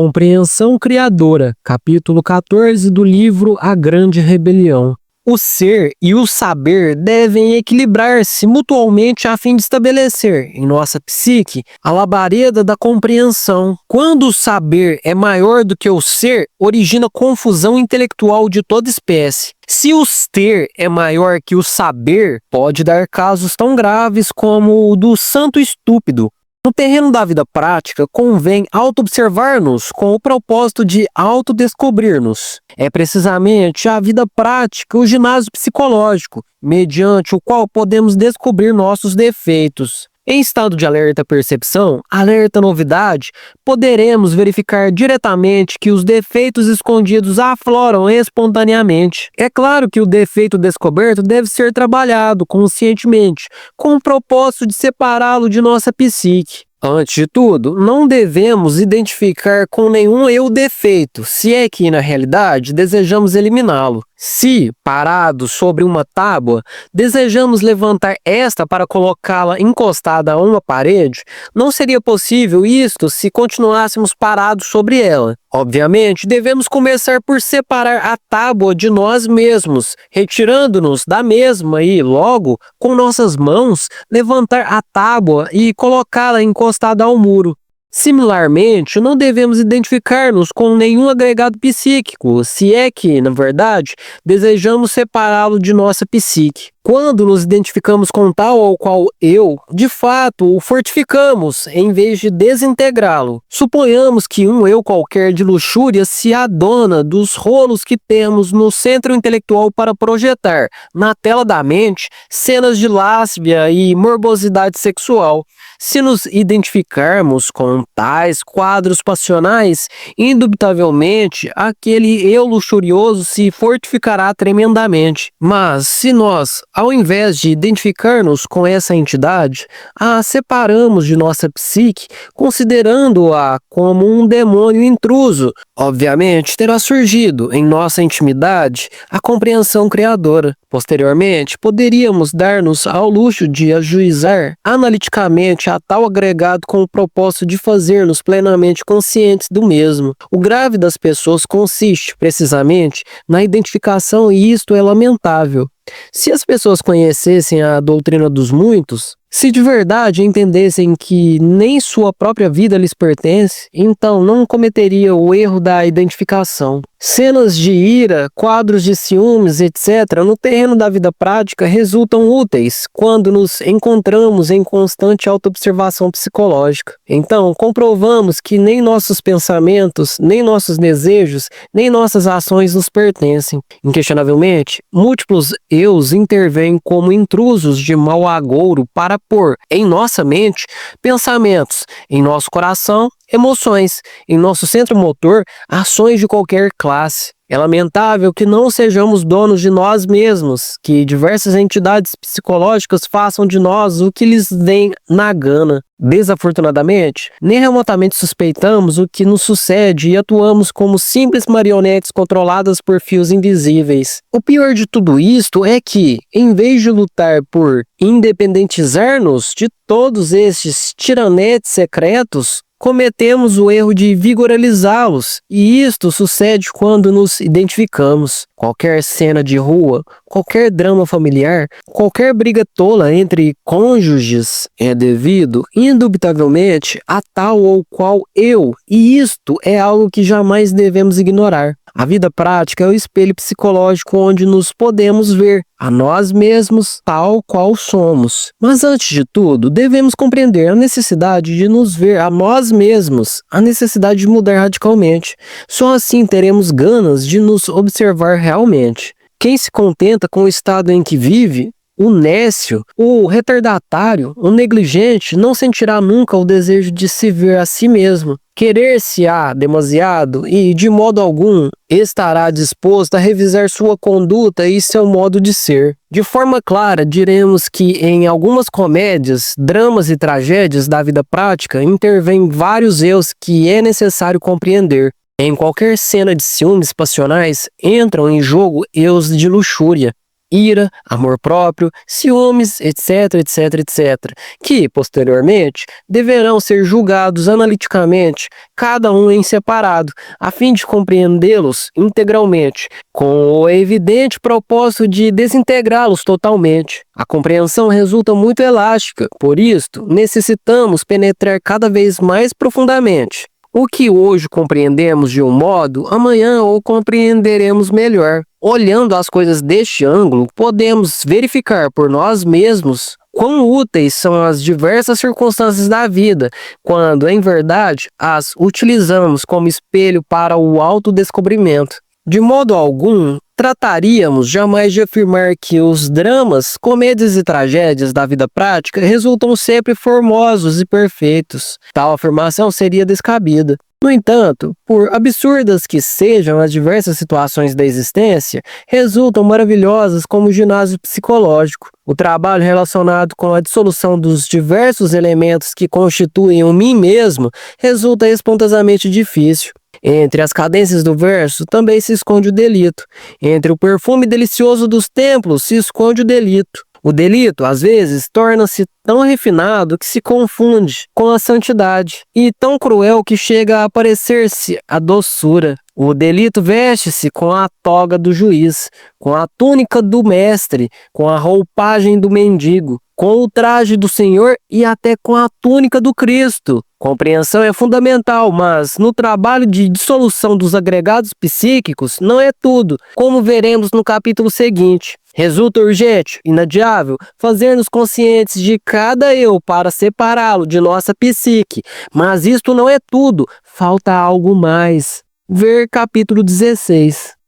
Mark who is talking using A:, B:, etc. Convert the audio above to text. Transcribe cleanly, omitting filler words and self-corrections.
A: Compreensão criadora, capítulo 14 do livro A Grande Rebelião. O ser e o saber devem equilibrar-se mutualmente a fim de estabelecer, em nossa psique, a labareda da compreensão. Quando o saber é maior do que o ser, origina confusão intelectual de toda espécie. Se o ser é maior que o saber, pode dar casos tão graves como o do santo estúpido. No terreno da vida prática, convém auto-observar-nos com o propósito de autodescobrir-nos. É precisamente a vida prática, o ginásio psicológico, mediante o qual podemos descobrir nossos defeitos. Em estado de alerta percepção, alerta novidade, poderemos verificar diretamente que os defeitos escondidos afloram espontaneamente. É claro que o defeito descoberto deve ser trabalhado conscientemente, com o propósito de separá-lo de nossa psique. Antes de tudo, não devemos identificar com nenhum eu defeito, se é que, na realidade, desejamos eliminá-lo. Se, parados sobre uma tábua, desejamos levantar esta para colocá-la encostada a uma parede, não seria possível isto se continuássemos parados sobre ela. Obviamente, devemos começar por separar a tábua de nós mesmos, retirando-nos da mesma e, logo, com nossas mãos, levantar a tábua e colocá-la encostada ao muro. Similarmente, não devemos identificar-nos com nenhum agregado psíquico, se é que, na verdade, desejamos separá-lo de nossa psique. Quando nos identificamos com tal ou qual eu, de fato, o fortificamos, em vez de desintegrá-lo. Suponhamos que um eu qualquer de luxúria se adona dos rolos que temos no centro intelectual para projetar, na tela da mente, cenas de lascívia e morbosidade sexual. Se nos identificarmos com tais quadros passionais, indubitavelmente aquele eu luxurioso se fortificará tremendamente. Mas se nós, ao invés de identificar-nos com essa entidade, a separamos de nossa psique, considerando-a como um demônio intruso, obviamente terá surgido em nossa intimidade a compreensão criadora. Posteriormente, poderíamos dar-nos ao luxo de ajuizar analiticamente a tal agregado com o propósito de fazer-nos plenamente conscientes do mesmo. O grave das pessoas consiste, precisamente, na identificação, e isto é lamentável. Se as pessoas conhecessem a doutrina dos muitos, se de verdade entendessem que nem sua própria vida lhes pertence, então não cometeria o erro da identificação. Cenas de ira, quadros de ciúmes, etc., no terreno da vida prática resultam úteis quando nos encontramos em constante autoobservação psicológica. Então, comprovamos que nem nossos pensamentos, nem nossos desejos, nem nossas ações nos pertencem. Inquestionavelmente, múltiplos eus intervêm como intrusos de mau agouro para pôr em nossa mente pensamentos, em nosso coração, emoções, em nosso centro motor, ações de qualquer classe. É lamentável que não sejamos donos de nós mesmos, que diversas entidades psicológicas façam de nós o que lhes vem na gana. Desafortunadamente, nem remotamente suspeitamos o que nos sucede e atuamos como simples marionetes controladas por fios invisíveis. O pior de tudo isto é que, em vez de lutar por independentizar-nos de todos estes tiranetes secretos, cometemos o erro de vigoralizá-los, e isto sucede quando nos identificamos. Qualquer cena de rua, qualquer drama familiar, qualquer briga tola entre cônjuges é devido, indubitavelmente, a tal ou qual eu, e isto é algo que jamais devemos ignorar. A vida prática é o espelho psicológico onde nos podemos ver a nós mesmos tal qual somos. Mas antes de tudo, devemos compreender a necessidade de nos ver a nós mesmos, a necessidade de mudar radicalmente. Só assim teremos ganas de nos observar realmente. Quem se contenta com o estado em que vive, o nécio, o retardatário, o negligente não sentirá nunca o desejo de se ver a si mesmo. Querer-se-á demasiado e, de modo algum, estará disposto a revisar sua conduta e seu modo de ser. De forma clara, diremos que em algumas comédias, dramas e tragédias da vida prática intervêm vários eus que é necessário compreender. Em qualquer cena de ciúmes passionais, entram em jogo eus de luxúria. ira, amor próprio, ciúmes, etc, etc, etc, que, posteriormente, deverão ser julgados analiticamente, cada um em separado, a fim de compreendê-los integralmente, com o evidente propósito de desintegrá-los totalmente. A compreensão resulta muito elástica, por isto, necessitamos penetrar cada vez mais profundamente. O que hoje compreendemos de um modo, amanhã o compreenderemos melhor. Olhando as coisas deste ângulo, podemos verificar por nós mesmos quão úteis são as diversas circunstâncias da vida, quando, em verdade, as utilizamos como espelho para o autodescobrimento. De modo algum, trataríamos jamais de afirmar que os dramas, comédias e tragédias da vida prática resultam sempre formosos e perfeitos. Tal afirmação seria descabida. No entanto, por absurdas que sejam as diversas situações da existência, resultam maravilhosas como o ginásio psicológico. O trabalho relacionado com a dissolução dos diversos elementos que constituem o mim mesmo resulta espantosamente difícil. Entre as cadências do verso também se esconde o delito. Entre o perfume delicioso dos templos se esconde o delito. O delito, às vezes, torna-se tão refinado que se confunde com a santidade, e tão cruel que chega a parecer-se a doçura. O delito veste-se com a toga do juiz, com a túnica do mestre, com a roupagem do mendigo, com o traje do Senhor e até com a túnica do Cristo. Compreensão é fundamental, mas no trabalho de dissolução dos agregados psíquicos não é tudo, como veremos no capítulo seguinte. Resulta urgente, inadiável, fazer-nos conscientes de cada eu para separá-lo de nossa psique, mas isto não é tudo, falta algo mais. Ver capítulo 16.